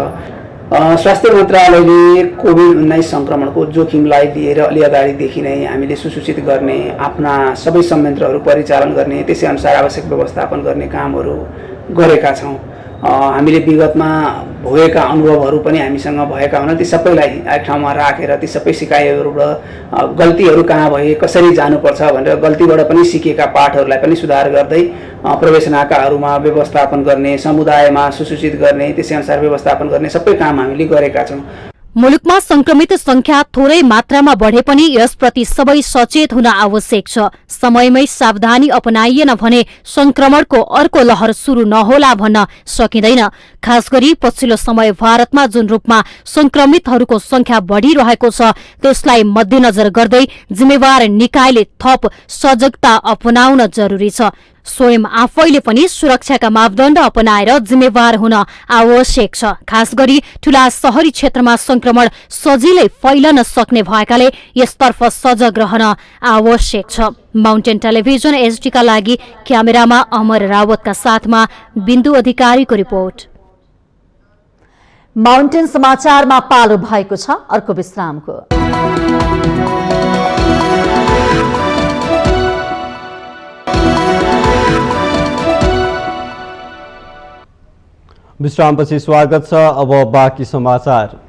स्वास्थ्य मन्त्रालयले कोभिड-19 संक्रमणको जोखिमलाई लिएर अलि अगाडिदेखि नै हामीले सुसूचित गर्ने, आफ्ना सबै संयन्त्रहरू परिचालन गर्ने, त्यसै अनुसार आवश्यक व्यवस्थापन गर्ने कामहरू गरेका छौँ। हामीले विगतमा भोगेका अनुभवहरू पनि हामीसँग भएका हुन्। ती सबैलाई एक ठाउँमा राखेर ती सबै सिकाइहरूबाट गल्तीहरू कहाँ भए, कसरी जानुपर्छ भनेर गल्तीबाट पनि सिकेका पाठहरूलाई पनि सुधार गर्दै प्रवेश नाकाहरूमा व्यवस्थापन गर्ने, समुदायमा सुसूचित गर्ने, त्यसै अनुसार व्यवस्थापन गर्ने सबै काम हामीले गरेका छौँ। मुलुकमा संक्रमित संख्या थोरै मात्रामा बढे पनि यसप्रति सबै सचेत हुन आवश्यक छ। समयमै सावधानी अपनाइएन भने संक्रमणको अर्को लहर सुरु नहोला भन्न सकिँदैन। खास गरी पछिल्लो समय भारतमा जुन रूपमा संक्रमितहरूको संख्या बढ़िरहेको छ त्यसलाई मध्यनजर गर्दै जिम्मेवार निकायले थप सजगता अपनाउन जरुरी छ। स्वयं आफैले पनि सुरक्षाका मापदण्ड अपनाएर जिम्मेवार हुन आवश्यक छ। खास गरी ठूला शहरी क्षेत्रमा संक्रमण सजिलै फैलन सक्ने भएकाले यसतर्फ सजग रहन आवश्यक छ। माउन्टेन टेलिभिजन HD का लागि क्यामेरामा अमर रावतका साथमा बिन्दु अधिकारीको रिपोर्ट। माउन्टेन समाचारमा पालो भएको छ अर्को विश्रामको। विश्रामपछि स्वागत छ। अब बाँकी समाचार।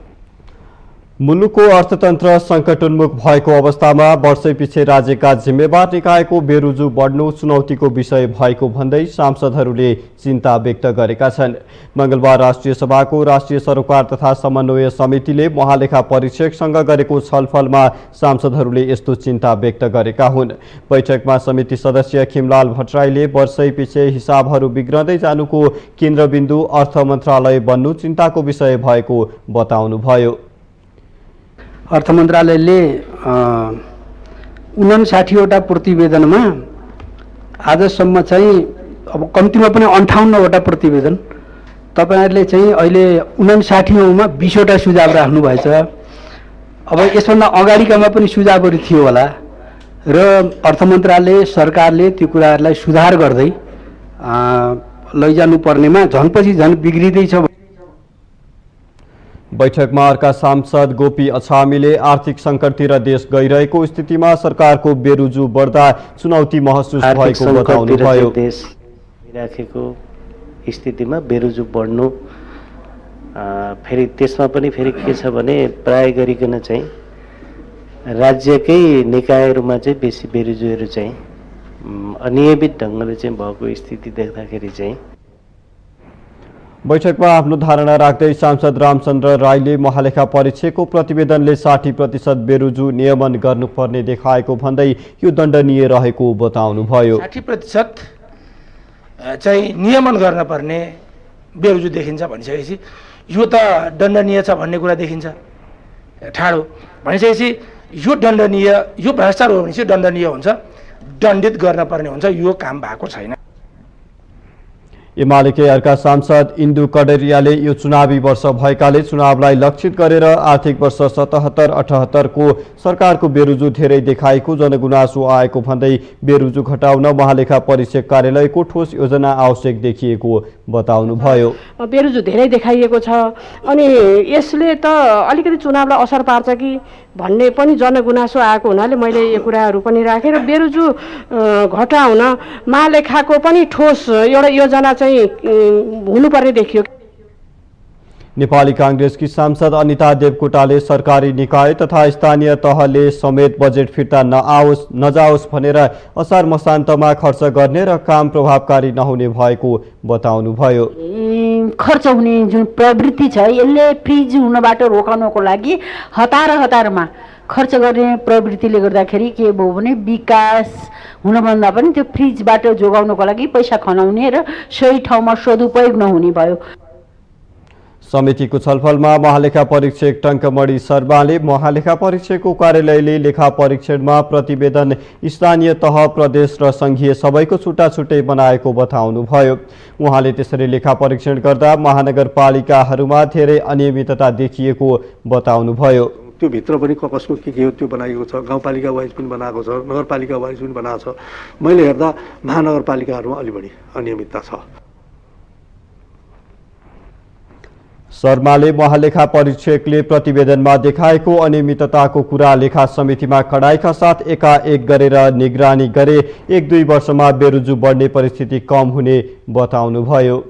मुलुकको अर्थतन्त्र संकटोन्मुख भएको अवस्थामा वर्षैपिछे राज्यका जिम्मेवार निकायको बेरुजु बढ्नु चुनौतीको विषय भएको भन्दै सांसदहरूले चिन्ता व्यक्त गरेका छन्। मंगलबार राष्ट्रिय सभाको राष्ट्रिय सरोकार तथा समन्वय समितिले महालेखा परीक्षकसँग गरेको छलफलमा सांसदहरूले यस्तो चिन्ता व्यक्त गरेका हुन्। बैठकमा समिति सदस्य खिमलाल भट्टराईले वर्षैपिछे हिसाबहरू बिग्रदै जानुको केन्द्रबिन्दु अर्थ मन्त्रालय बन्नु चिन्ताको विषय भएको बताउनुभयो। अर्थ मन्त्रालयले 59वटा प्रतिवेदनमा आजसम्म चाहिँ अब कम्तीमा पनि 58वटा प्रतिवेदन तपाईहरुले चाहिँ अहिले 59औंमा 20वटा सुझाव राख्नु भएछ। अब यसभन्दा अगाडिकामा पनि सुझावहरू थियो होला र अर्थ मन्त्रालय सरकारले त्यो कुराहरूलाई सुधार गर्दै लैजानु पर्नेमा झनपछि झन बिग्रिदै छ। बैठकमा अर्का सांसद गोपी अछामीले आर्थिक संकटतिर देश गइरहेको स्थितिमा सरकारको बेरुजु बढ्दा चुनौती महसुस भएको बताउनुभयो। देश राखेको स्थितिमा बेरुजु बढ्नु फेरि त्यसमा पनि फेरि के छ भने प्राय गरिकन चाहिँ राज्यकै निकायहरूमा चाहिँ बेसी बेरोजगारीहरू चाहिँ अनियमित ढङ्गले चाहिँ भएको स्थिति देख्दाखेरि चाहिँ बैठकमा आफ्नो धारणा राख्दै सांसद रामचन्द्र राईले महालेखा परीक्षकको प्रतिवेदनले 60% बेरोजु नियमन गर्नुपर्ने देखाएको भन्दै यो दण्डनीय रहेको बताउनुभयो। 60% चाहिँ नियमन गर्न पर्ने बेरोजु देखिन्छ भनिसकेपछि यो त दण्डनीय छ भन्ने कुरा देखिन्छ ठाडो भनिसकेपछि यो दण्डनीय, यो भ्रष्टाचार हो भने चाहिँ दण्डनीय हुन्छ, दण्डित गर्न पर्ने हुन्छ। यो काम भएको छैन। एमालेकै अर्का सांसद इन्दु कडेरियाले यो चुनावी वर्ष भएकाले चुनावलाई लक्षित गरेर आर्थिक वर्ष 77-78 को सरकारको बेरोजु धेरै देखाएको जनगुनासो आएको भन्दै बेरोजु घटाउन महालेखा परीक्षक कार्यालयको ठोस योजना आवश्यक देखिएको बताउनुभयो। बेरोजु धेरै देखाइएको छ अनि यसले त अलिकति चुनावलाई असर पार्छ कि भन्ने पनि जनगुनासो आएको हुनाले मैले यो कुराहरू पनि राखेर बेरोजु घटाउन महालेखाको पनि ठोस एउटा योजना चाहिँ हुनुपर्ने देखियो। नेपाली कांग्रेसकी सांसद अनिता देवकोटाले सरकारी निकाय तथा स्थानीय तहले समेत बजेट फिर्ता नजाओस् भनेर असार मसान्तमा खर्च गर्ने र काम प्रभावकारी नहुने भएको बताउनुभयो। खर्च हुने जुन प्रवृत्ति छ यसले फ्रिज हुनबाट रोकाउनको लागि हतारमा खर्च गर्ने प्रवृत्तिले गर्दाखेरि के भयो भने विकास हुनभन्दा पनि त्यो फ्रिजबाट जोगाउनको लागि पैसा खनाउने र सही ठाउँमा सदुपयोग नहुने भयो। समितिको छलफलमा महालेखा परीक्षक टङ्कमणि शर्माले महालेखा परीक्षकको कार्यालयले लेखा परीक्षणमा प्रतिवेदन स्थानीय तह, प्रदेश र संघीय सबैको छुट्टाछुट्टै बनाएको बताउनुभयो। उहाँले त्यसरी लेखा परीक्षण गर्दा महानगरपालिकाहरूमा धेरै अनियमितता देखिएको बताउनुभयो। त्यो भित्र पनि कसको के हो त्यो बनाइएको छ, गाउँपालिका वाइज पनि बनाएको छ, नगरपालिका वाइज पनि बनाएको छ। मैले हेर्दा महानगरपालिकाहरूमा अलि बढी अनियमितता छ। शर्माले महालेखा परीक्षकले प्रतिवेदनमा देखाएको अनियमितताको कुरा लेखा समितिमा कडाइका साथ एकाएक गरेर निगरानी गरे 1-2 वर्षमा बेरोजु बढ्ने परिस्थिति कम हुने बताउनुभयो।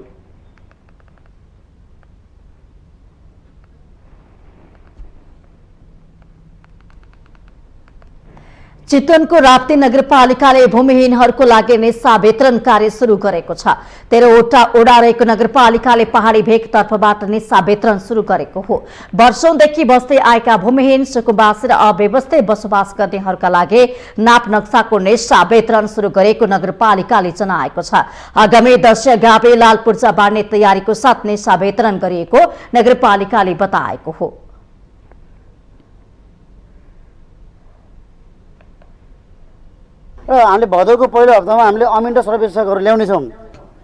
चितवनको राप्ती नगरपालिकाले भूमिहीनहरूको लागि निस्सा वितरण कार्य सुरु गरेको छ। 13वटा ओडा रहेको नगरपालिकाले पहाडी भेग तर्फबाट निस्सा वितरण सुरु गरेको हो। वर्षौंदेखि बस्दै आएका भूमिहीन, सुकुम्बासी र अव्यवस्थित बसोबास गर्नेहरूका लागि नाप नक्साको निस्सा वितरण सुरु गरेको नगरपालिकाले जनाएको छ। आगामी दशैं गावे लाल पूर्जा बाँड्ने तयारीको साथ निस्सा वितरण गरिएको नगरपालिकाले बताएको हो। र हामीले भदौको पहिलो हप्तामा हामीले अमिन र सर्वेक्षकहरू ल्याउनेछौँ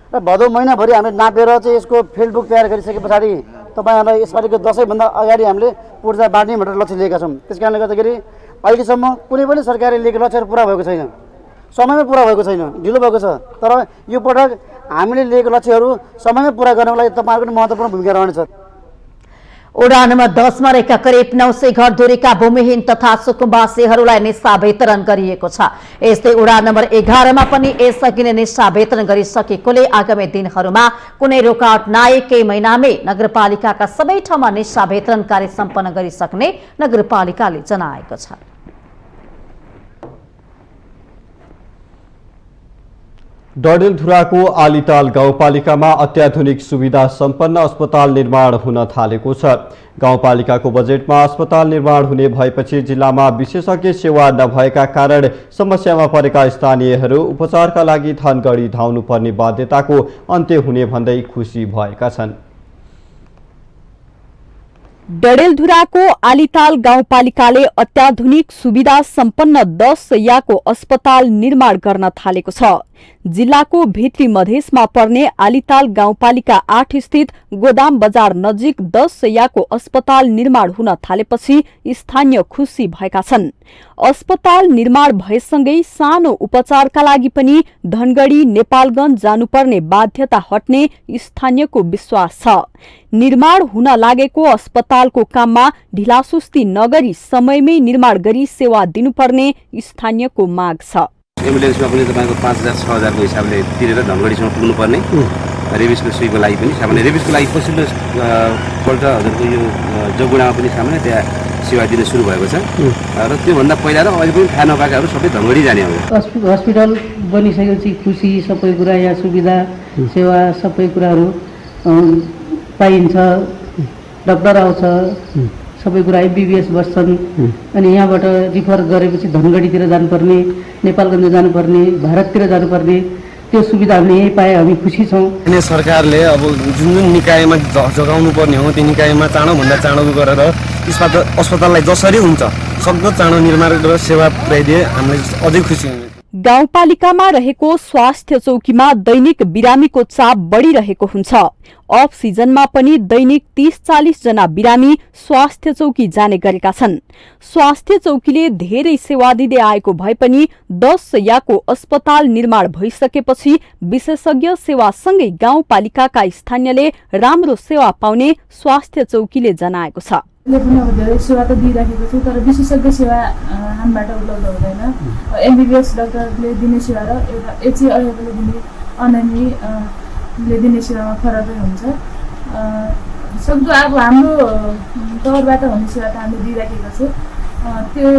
र भदौ महिनाभरि हामीले नापेर चाहिँ यसको फिल्ड बुक तयार गरिसके पछाडि तपाईँहरूलाई यसपालिको दशैँभन्दा अगाडि हामीले पूर्जा बाँड्ने भनेर लक्ष्य लिएका छौँ। त्यस कारणले गर्दाखेरि अहिलेसम्म कुनै पनि सरकारले लिएको लक्ष्यहरू पुरा भएको छैन, समयमै पुरा भएको छैन, ढिलो भएको छ। तर यो पटक हामीले लिएको लक्ष्यहरू समयमै पुरा गर्नको लागि तपाईँहरूको पनि महत्त्वपूर्ण भूमिका रहनेछ। ओडा नम्बर 10 मा रहेका करिब 900 घर दूरीका भूमिहीन तथा सुकुम्बासीहरूलाई निस्सा वितरण गरिएको छ। यस्तै ओडा नम्बर 11 मा पनि यसअघि नै निस्सा वितरण गरिसकेकोले आगामी दिनहरूमा कुनै रोकावट नआए केही महिनामै नगरपालिकाका सबै ठाउँमा निस्सा वितरण कार्य सम्पन्न गरिसक्ने नगरपालिकाले जनाएको छ। डडेलधुराको आलीताल गाउँपालिकामा अत्याधुनिक सुविधा सम्पन्न अस्पताल निर्माण हुन थालेको छ। गाउँपालिकाको बजेटमा अस्पताल निर्माण हुने भएपछि जिल्लामा विशेषज्ञ सेवा नभएका कारण समस्यामा परेका स्थानीयहरू उपचारका लागि धनगढी धाउनुपर्ने बाध्यताको अन्त्य हुने भन्दै खुसी भएका छन्। डडेलधुराको आलीताल गाउँपालिकाले अत्याधुनिक सुविधा सम्पन्न 10 शय्याको अस्पताल निर्माण गर्न थालेको छ। जिल्लाको भित्री मधेसमा पर्ने आलीताल गाउँपालिका 8 स्थित गोदाम बजार नजिक 10 शय्याको अस्पताल निर्माण हुन थालेपछि स्थानीय खुसी भएका छन्। अस्पताल निर्माण भएसँगै सानो उपचारका लागि पनि धनगढी नेपालगञ्ज जानुपर्ने बाध्यता हट्ने स्थानीयको विश्वास छ। निर्माण हुन लागेको अस्पतालको काममा ढिलासुस्ती नगरी समयमै निर्माण गरी सेवा दिनुपर्ने स्थानीयको माग छ। एम्बुलेन्समा पनि तपाईको 5000-6000 को हिसाबले तिरेर धनगढीसम्म पुग्नुपर्ने रेबिसको सुईको लागि पनि सामान्य रेबिसको लागि पछिल्लो पल्ट हजुरको यो जोगुडामा पनि सामान्य त्यहाँ सेवा दिन सुरु भएको छ र त्योभन्दा पहिला र अहिले पनि थाहा नपाएकाहरू सबै धङ्गडी जाने हो। हस्पिटल बनिसकेपछि खुसी, सबै कुरा यहाँ सुविधा सेवा सबै कुराहरू पाइन्छ, डक्टर आउँछ, सबै कुरा MBBS बस्छन्। अनि यहाँबाट रिफर गरेपछि धनगढीतिर जानुपर्ने, नेपालगञ्ज जानुपर्ने, भारततिर जानुपर्ने त्यो सुविधा हामीले यहीँ पाए हामी खुसी छौँ। अनि सरकारले अब जुन निकायमा जगाउनु पर्ने हो त्यो निकायमा चाँडोभन्दा चाँडो गरेर अस्पताललाई जसरी हुन्छ सक्दो चाँडो निर्माण गरेर सेवा पुर्याइदिए हामीलाई अझै खुसी हुने। गाउँपालिकामा रहेको स्वास्थ्य चौकीमा दैनिक बिरामीको चाप बढ़िरहेको हुन्छ। अफ सिजनमा पनि दैनिक 30-40 जना बिरामी स्वास्थ्य चौकी जाने गरेका छन्। स्वास्थ्य चौकीले धेरै सेवा दिँदै आएको भए पनि 10 शय्याको अस्पताल निर्माण भइसकेपछि विशेषज्ञ सेवासँगै गाउँपालिकाका स्थानीयले राम्रो सेवा पाउने स्वास्थ्य चौकीले जनाएको छ। धेरै सेवा त दिइराखेको छु, तर विशेषज्ञ सेवा हामीबाट उपलब्ध हुँदैन। MBBS डाक्टरले दिने सेवा र एउटा HAIले दिने अनएमले दिने सेवामा फरकै हुन्छ। सक्दो अब हाम्रो तौरबाट हुने सेवा त हामीले दिइराखेको छु। त्यो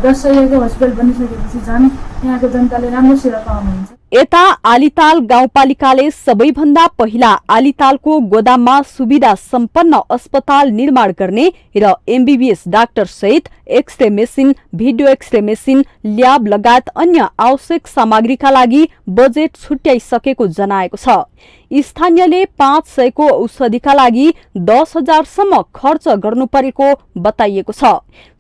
10 शय्याको हस्पिटल बनिसकेपछि झन् यहाँको जनताले राम्रो सेवा पाउनुहुन्छ। यता आलिताल गाउँपालिकाले सबैभन्दा पहिला आलितालको गोदाममा सुविधा सम्पन्न अस्पताल निर्माण गर्ने र MBBS डाक्टर सहित X-ray machine, video X-ray machine, lab लगायत अन्य आवश्यक सामग्रीका लागि बजेट छुट्याइसकेको जनाएको छ। स्थानीयले 500 को औषधिका लागि 10,000 सम्म खर्च गर्नु परेको बताइएको छ।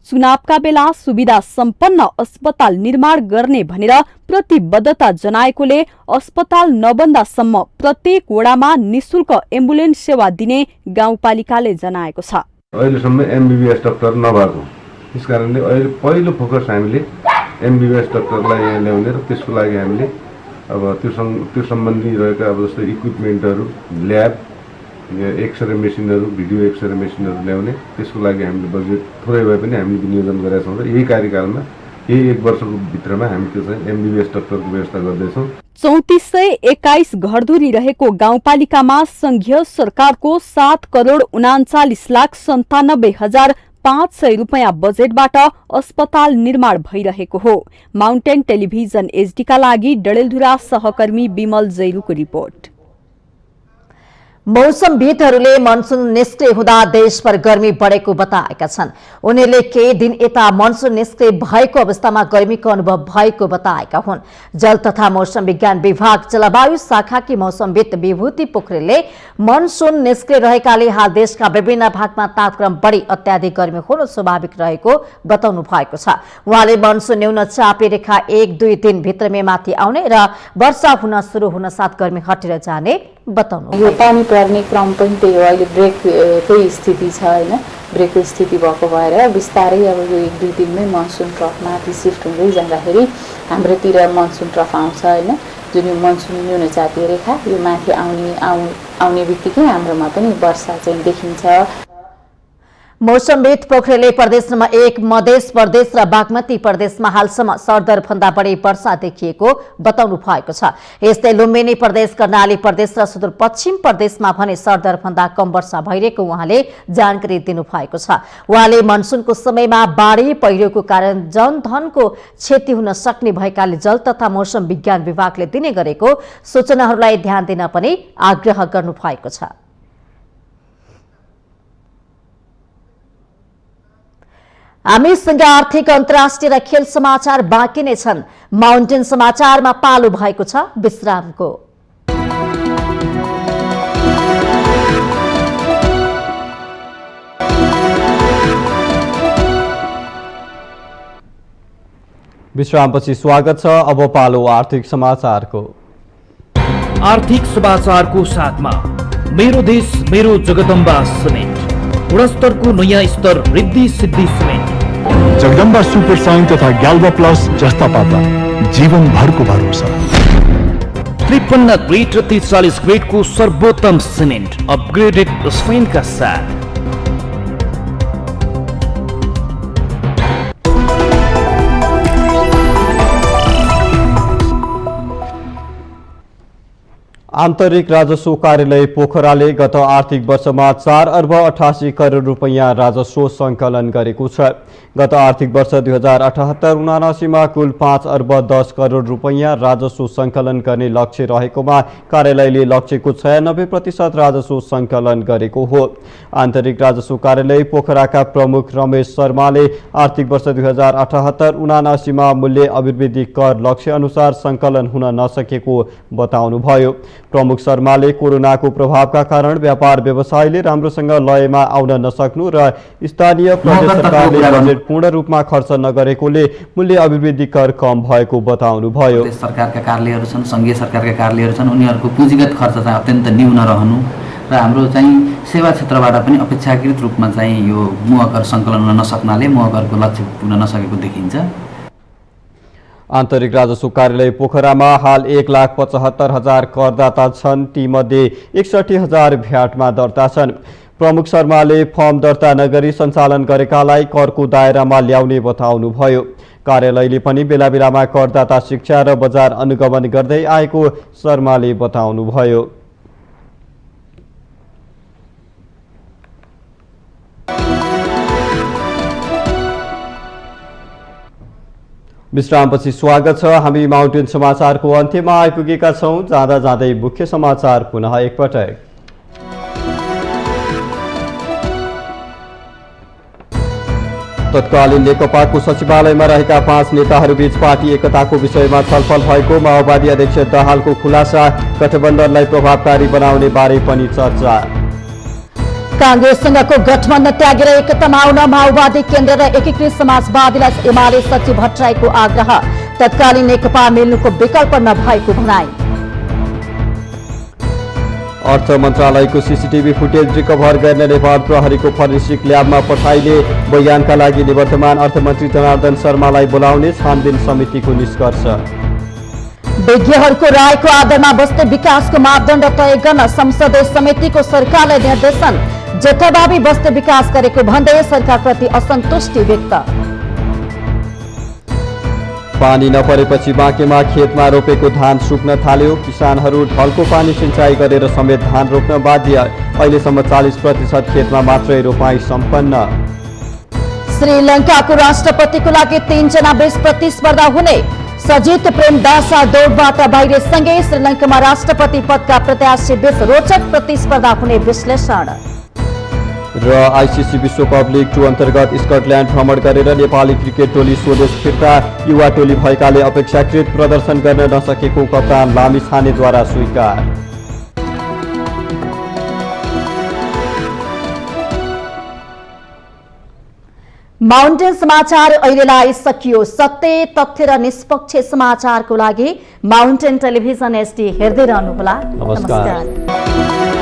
चुनावका बेला सुविधा सम्पन्न अस्पताल निर्माण गर्ने भनेर प्रतिबद्धता जनाएकोले अस्पताल नबन्दासम्म प्रत्येक वडामा निशुल्क एम्बुलेन्स सेवा दिने गाउँपालिकाले जनाएको छ। अहिलेसम्म MBBS डाक्टर नभएको, त्यसकारणले अहिले पहिलो फोकस हामीले MBBS डाक्टरलाई यहाँ ल्याउने र त्यसको लागि हामीले अब त्यो सम्बन्धी रहेका अब जस्तै इक्विपमेन्टहरू, ल्याब, एक्सरे मेसिनहरू, भिडियो एक्सरे मेसिनहरू ल्याउने, त्यसको लागि हामीले बजेट थोरै भए पनि हामीले विनियोजन गरेका छौँ र यही कार्यकालमा यही 1 वर्षको भित्रमा हामी त्यो चाहिँ MBBS डाक्टरको व्यवस्था गर्दैछौँ। 3421 घरधुरी रहेको गाउँपालिकामा संघीय सरकारको 7,39,97,500 रुपियाँ बजेटबाट अस्पताल निर्माण भइरहेको हो। माउन्टेन टेलिभिजन HD का लागि डडेलधुरा सहकर्मी विमल जैरूको रिपोर्ट। मौसमविदहरूले मनसुन निष्क्रिय हुँदा देशभर गर्मी बढेको बताएका छन्। उनीहरूले केही दिन यता मनसुन निष्क्रिय भएको अवस्थामा गर्मीको अनुभव भएको बताएका हुन्। जल तथा मौसम विज्ञान विभाग जलवायु शाखाकी मौसमविद विभूति पोखरेलले मनसुन निष्क्रिय रहेकाले हाल देशका विभिन्न भागमा तापक्रम बढी अत्याधिक गर्मी हुनु स्वाभाविक रहेको बताउनु भएको छ। उहाँले मनसुन न्यून चापे रेखा 1-2 दिन भित्रमै माथि आउने र वर्षा हुन सुरु हुन साथ गर्मी हटेर जाने बताउनु। यो पानी पर्ने क्रम पनि त्यही हो, अहिले ब्रेककै स्थिति छ हैन, ब्रेकको स्थिति भएको भएर बिस्तारै अब यो 1-2 दिनमै मनसुन ट्रफ माथि सिफ्ट हुँदै जाँदाखेरि हाम्रोतिर मनसुन ट्रफ आउँछ हैन। जुन यो मनसुन न्यून चापे रेखा यो माथि आउने बित्तिकै हाम्रोमा पनि वर्षा चाहिँ देखिन्छ। मौसमविद पोखरेलले प्रदेश नम्बर 1 मधेस प्रदेश र बागमती प्रदेशमा हालसम्म सरदर भन्दा बढी वर्षा देखिएको बताउनु भएको छ। यस्तै लुम्बिनी प्रदेश, कर्णाली प्रदेश र सुदूरपश्चिम प्रदेशमा भने सरदर भन्दा कम वर्षा भइरहेको उहाँले जानकारी दिनुभएको छ। उहाँले मनसुनको समयमा बाढी पहिरोको कारण जनधनको क्षति हुन सक्ने भएकाले जल तथा मौसम विज्ञान विभागले दिने गरेको सूचनाहरूलाई ध्यान दिन पनि आग्रह गर्नुभएको छ। हामीसँग आर्थिक अन्तर्राष्ट्रिय र खेल समाचार बाँकी नै छन्। माउन्टेन समाचारमा पालो भएको छ विश्रामको। विश्रामपछि स्वागत छ। अब पालो आर्थिक समाचारको। आर्थिक समाचारको साथमा मेरो देश मेरो जगदम्बा सिमेन्ट, गुणस्तरको नयाँ स्तर Riddhi Siddhi cement, Jagadamba super sign तथा ग्याल्बा प्लस जस्ता पाता जीवनभरको भरोसा। 53 ग्रेड र 43 ग्रेडको सर्वोत्तम सिमेन्ट अपग्रेडेड स्पेनका साथ। आन्तरिक राजस्व कार्यालय पोखराले गत आर्थिक वर्षमा 4 अर्ब 88 करोड रुपैयाँ राजस्व सङ्कलन गरेको छ। गत आर्थिक वर्ष 2078-79मा कुल 5 अर्ब 10 करोड रुपैयाँ राजस्व सङ्कलन गर्ने लक्ष्य रहेकोमा कार्यालयले लक्ष्यको 96% राजस्व सङ्कलन गरेको हो। आन्तरिक राजस्व कार्यालय पोखराका प्रमुख रमेश शर्माले आर्थिक वर्ष 2078-79मा मूल्य अभिवृद्धि कर लक्ष्य अनुसार सङ्कलन हुन नसकेको बताउनुभयो। प्रमुख शर्माले कोरोनाको प्रभावका कारण व्यापार व्यवसायले राम्रोसँग लयमा आउन नसक्नु र स्थानीय प्रदेश सरकारले बजेट पूर्ण रूपमा खर्च नगरेकोले मूल्य अभिवृद्धि कर कम भएको बताउनुभयो। सरकारका कार्यालयहरू छन्, सङ्घीय सरकारका कार्यालयहरू छन्, उनीहरूको पुँजीगत खर्च चाहिँ अत्यन्त न्यून रहनु र हाम्रो चाहिँ सेवा क्षेत्रबाट पनि अपेक्षाकृत रूपमा चाहिँ यो मुहकर सङ्कलन हुन नसक्नाले मुहकरको लक्ष्य पुग्न नसकेको देखिन्छ। आन्तरिक राजस्व कार्यालय पोखरामा हाल 1,75,000 करदाता छन्, तीमध्ये 61,000 भ्याटमा दर्ता छन्। प्रमुख शर्माले फर्म दर्ता नगरी सञ्चालन गरेकालाई करको दायरामा ल्याउने बताउनुभयो। कार्यालयले पनि बेला बेलामा करदाता शिक्षा र बजार अनुगमन गर्दै आएको शर्माले बताउनुभयो। विश्रामपछि स्वागत छ। हामी माउन्टेन समाचारको अन्त्यमा आइपुगेका छौं। जाँदा जाँदै मुख्य समाचार पुनः एकपटक। तत्कालीन नेकपाको सचिवालयमा रहेका 5 नेताहरूबीच पार्टी एकताको विषयमा छलफल भएको माओवादी अध्यक्ष दाहालको खुलासा। गठबन्धनलाई प्रभावकारी बनाउने बारे पनि चर्चा। कांग्रेससँगको गठबन्धन त्यागेर एकतामा आउन माओवादी केन्द्र र एकीकृत समाजवादीलाई एमाले सचिव भट्टराईको आग्रह। तत्कालीन नेकपा मिल्नुको विकल्प नभएको भनाई। अर्थ मन्त्रालयको सीसीटीभी फुटेज रिकभर गर्न नेपाल प्रहरीको फरेन्सिक ल्याबमा पठाइले बयानका लागि निवर्तमान अर्थमन्त्री जनार्दन शर्मालाई बोलाउने छानबिन समितिको निष्कर्ष। विज्ञहरूको रायको आधारमा बस्दै विकासको मापदण्ड तय गर्न संसदीय समितिको सरकारलाई निर्देशन। जथाभावी बस्दै विकास गरेको भन्दै सरकारप्रति असन्तुष्टि व्यक्त। पानी नपरेपछि बाँकेमा खेतमा रोपेको धान सुक्न थाल्यो। किसानहरू ढलको पानी सिंचाई गरेर समेत धान रोप्न बाध्य। अहिलेसम्म 40% खेतमा मात्रै रोपाई सम्पन्न। श्रीलङ्काको राष्ट्रपतिको लागि 3 जना बीच प्रतिस्पर्धा हुने। सजित प्रेमदासा दौडबाट बाहिरसँगै श्रीलङ्कामा राष्ट्रपति पदका प्रत्याशी बीच रोचक प्रतिस्पर्धा हुने विश्लेषण। र आइसिसी विश्वकप लिग 2 अन्तर्गत स्कटल्यान्ड भ्रमण गरेर नेपाली क्रिकेट टोली स्वदेश फिर्ता। युवा टोली भएकाले अपेक्षाकृत प्रदर्शन गर्न नसकेको कप्तान लामिछानेद्वारा स्वीकार। माउन्टेन समाचार अहिलेलाई सकियो। सत्य, तथ्य र निष्पक्ष समाचारको लागि माउन्टेन टेलिभिजन HD हेर्दै रहनुहोला। नमस्कार।